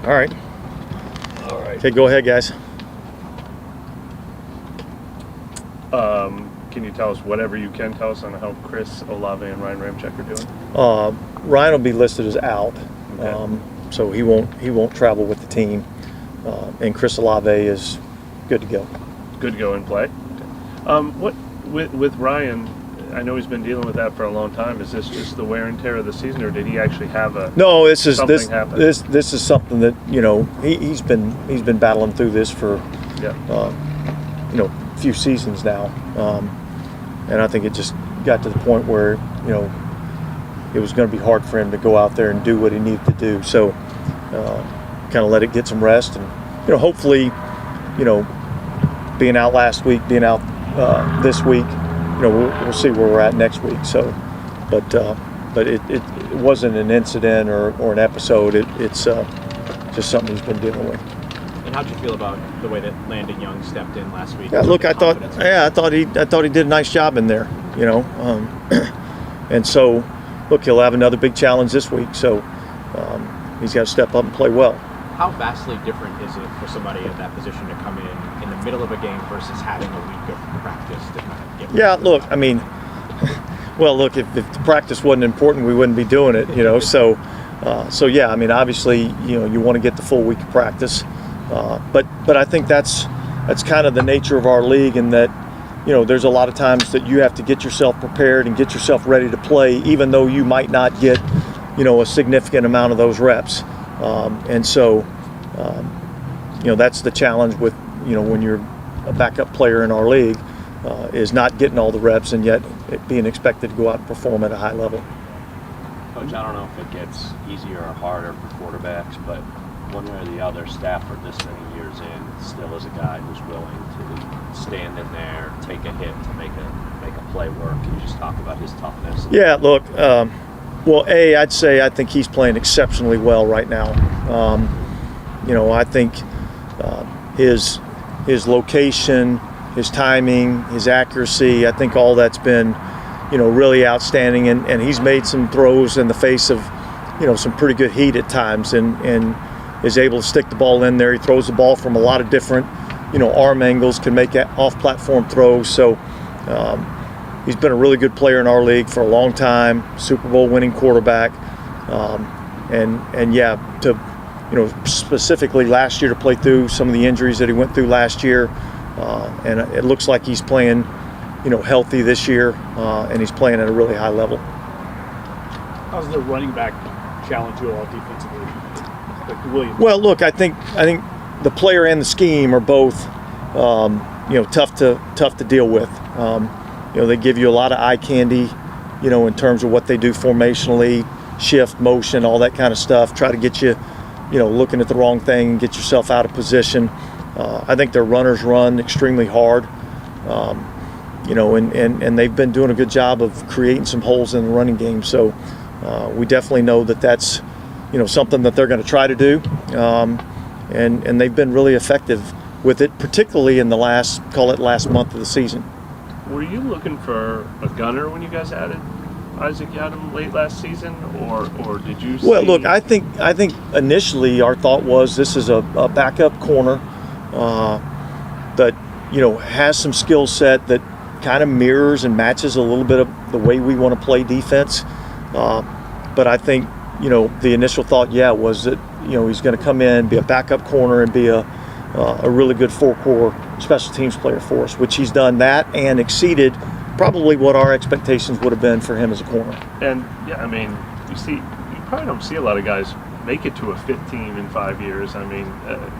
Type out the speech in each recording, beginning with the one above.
All right. All right. Okay, go ahead, guys. Can you tell us whatever you can tell us on how Chris Olave and Ryan Ramczyk are doing? Ryan will be listed as out, Okay. so he won't travel with the team. And Chris Olave is good to go. Good to go and play. What with Ryan? I know he's been dealing with that for a long time. Is this just the wear and tear of the season, or did he actually have a? No, this is something that he's been battling through this for a few seasons now, and I think it just got to the point where it was going to be hard for him to go out there and do what he needed to do. So kind of let it get some rest, and hopefully being out last week, being out this week, we'll see where we're at next week. So, but it wasn't an incident or an episode. It's just something he's been dealing with. And how'd you feel about the way that Landon Young stepped in last week? Yeah, look, I thought he did a nice job in there. And so, look, he'll have another big challenge this week. So he's got to step up and play well. How vastly different is it for somebody at that position to come in the middle of a game versus having a week of practice to kind of get? Yeah, look, I mean, well, look, if the practice wasn't important, we wouldn't be doing it, So yeah, I mean, obviously, you want to get the full week of practice, but I think that's kind of the nature of our league, in that there's a lot of times that you have to get yourself prepared and get yourself ready to play, even though you might not get a significant amount of those reps. And so, that's the challenge with, when you're a backup player in our league, is not getting all the reps and yet being expected to go out and perform at a high level. Coach, I don't know if it gets easier or harder for quarterbacks, but one way or the other, Stafford this many years in still is a guy who's willing to stand in there, take a hit to make a play work. Can you just talk about his toughness? Yeah, look, well, I'd say I think he's playing exceptionally well right now. I think his location, his timing, his accuracy, I think all that's been, really outstanding. And he's made some throws in the face of, some pretty good heat at times, and is able to stick the ball in there. He throws the ball from a lot of different, arm angles, can make off-platform throws. So he's been a really good player in our league for a long time, Super Bowl winning quarterback. And yeah, to, specifically last year, to play through some of the injuries that he went through last year. And it looks like he's playing, healthy this year, and he's playing at a really high level. How's the running back challenge you all defensively? Like Williams? Well, look, I think the player and the scheme are both, tough to deal with. They give you a lot of eye candy, in terms of what they do formationally, shift, motion, all that kind of stuff. Try to get you, looking at the wrong thing and get yourself out of position. I think their runners run extremely hard, and they've been doing a good job of creating some holes in the running game. So we definitely know that that's, something that they're going to try to do, and they've been really effective with it, particularly in the last month of the season. Were you looking for a gunner when you guys added Isaac Yiadom late last season, or did you see? Well, look, I think initially our thought was this is a backup corner that has some skill set that kind of mirrors and matches a little bit of the way we want to play defense. But I think the initial thought, was that he's going to come in, be a backup corner, and be a really good four-core special teams player for us, which he's done that and exceeded probably what our expectations would have been for him as a corner. And yeah, I mean, you probably don't see a lot of guys make it to a 15 in 5 years. I mean,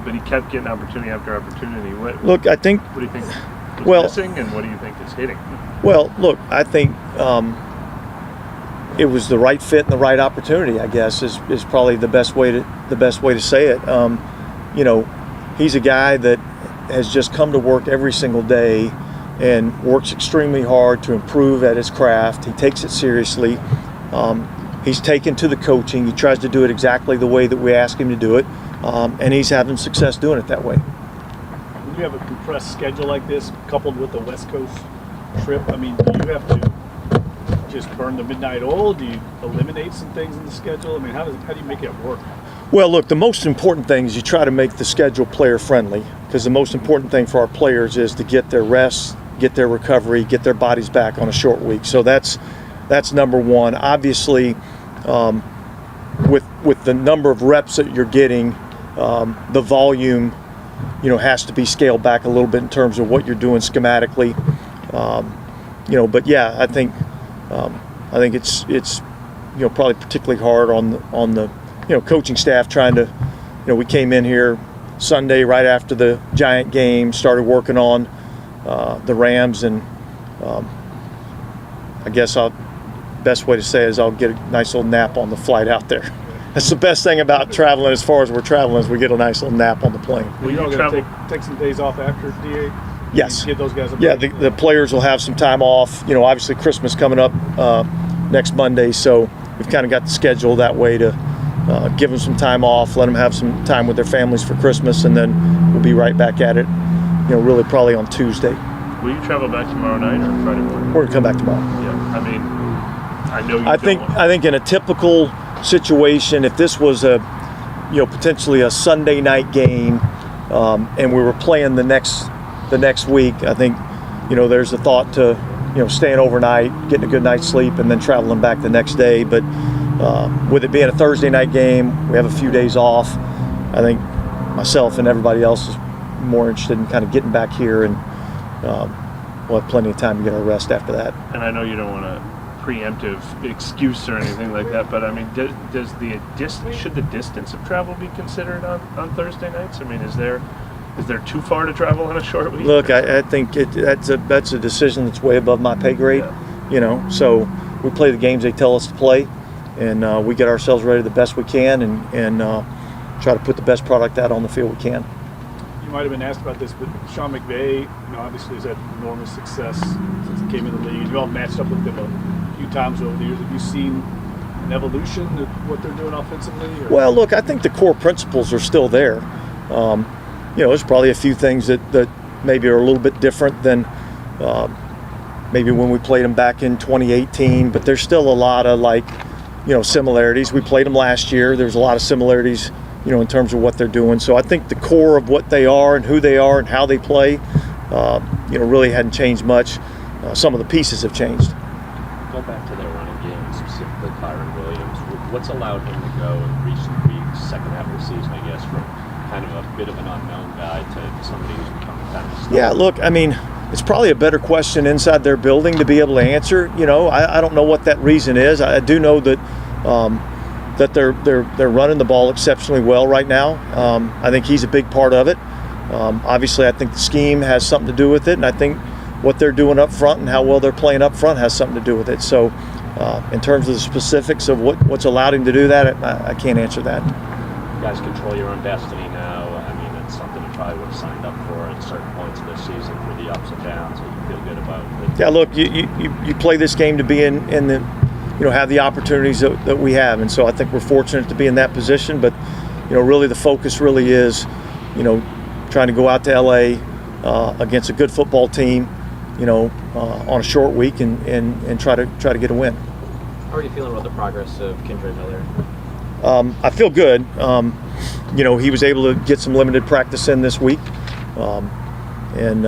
but he kept getting opportunity after opportunity. Look, I think. What do you think was missing, and what do you think is hitting? Well, look, I think it was the right fit and the right opportunity, I guess, is probably the best way to say it. He's a guy that has just come to work every single day and works extremely hard to improve at his craft. He takes it seriously. He's taken to the coaching. He tries to do it exactly the way that we ask him to do it, and he's having success doing it that way. When you have a compressed schedule like this, coupled with the West Coast trip, I mean, do you have to just burn the midnight oil? Do you eliminate some things in the schedule? I mean, how do you make it work? Well, look, the most important thing is you try to make the schedule player friendly, because the most important thing for our players is to get their rest, get their recovery, get their bodies back on a short week. So that's number one. Obviously, with the number of reps that you're getting, the volume, has to be scaled back a little bit in terms of what you're doing schematically. But yeah, I think it's probably particularly hard on the coaching staff trying to, we came in here Sunday right after the Giant game, started working on the Rams, and I guess best way to say it is I'll get a nice little nap on the flight out there. That's the best thing about traveling as far as we're traveling, is we get a nice little nap on the plane. Will you travel? Take some days off after DA? Yes. Give those guys a break? break? Yeah, the players will have some time off. Obviously Christmas coming up next Monday, so we've kind of got the schedule that way to give them some time off, let them have some time with their families for Christmas, and then we'll be right back at it, really probably on Tuesday. Will you travel back tomorrow night or Friday morning? We're going to come back tomorrow. Yeah, I mean, I know you I think in a typical situation, if this was a potentially a Sunday night game, and we were playing the next week, I think there's a thought to staying overnight, getting a good night's sleep, and then traveling back the next day. But with it being a Thursday night game, we have a few days off. I think myself and everybody else is more interested in kind of getting back here, and we'll have plenty of time to get our rest after that. And I know you don't want a preemptive excuse or anything like that, but I mean, should the distance of travel be considered on Thursday nights? I mean, is there too far to travel on a short week? Look, I think that's a decision that's way above my pay grade. Yeah. So we play the games they tell us to play, and we get ourselves ready the best we can, and try to put the best product out on the field we can. You might have been asked about this, but Sean McVay, obviously has had enormous success since he came in the league. You all matched up with him a few times over the years. Have you seen an evolution of what they're doing offensively? Or? Well, look, I think the core principles are still there. There's probably a few things that maybe are a little bit different than maybe when we played them back in 2018, but there's still a lot of similarities. We played them last year. There's a lot of similarities, in terms of what they're doing. So I think the core of what they are and who they are and how they play, really hadn't changed much. Some of the pieces have changed. Go back to their running game, specifically Kyron Williams. What's allowed him to go in recent weeks, second half of the season, I guess, from kind of a bit of an unknown guy to somebody who's becoming kind of a star? Yeah, look, I mean, it's probably a better question inside their building to be able to answer. I don't know what that reason is. I do know that that they're running the ball exceptionally well right now. I think he's a big part of it. Obviously, I think the scheme has something to do with it, and I think what they're doing up front and how well they're playing up front has something to do with it. So in terms of the specifics of what's allowed him to do that, I can't answer that. You guys control your own destiny now. I mean, it's something you probably would have signed up for at certain points of this season for the ups and downs that you feel good about. Yeah, look, you play this game to be in the, have the opportunities that we have. And so I think we're fortunate to be in that position. But, really the focus really is, trying to go out to LA against a good football team, on a short week and try to get a win. How are you feeling about the progress of Kendra Miller? I feel good. He was able to get some limited practice in this week, and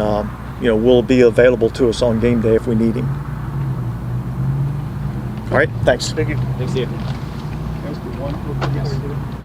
will be available to us on game day if we need him. All right, thanks. Thank you. Thanks, Steve. Can I ask you one real quick before you get it?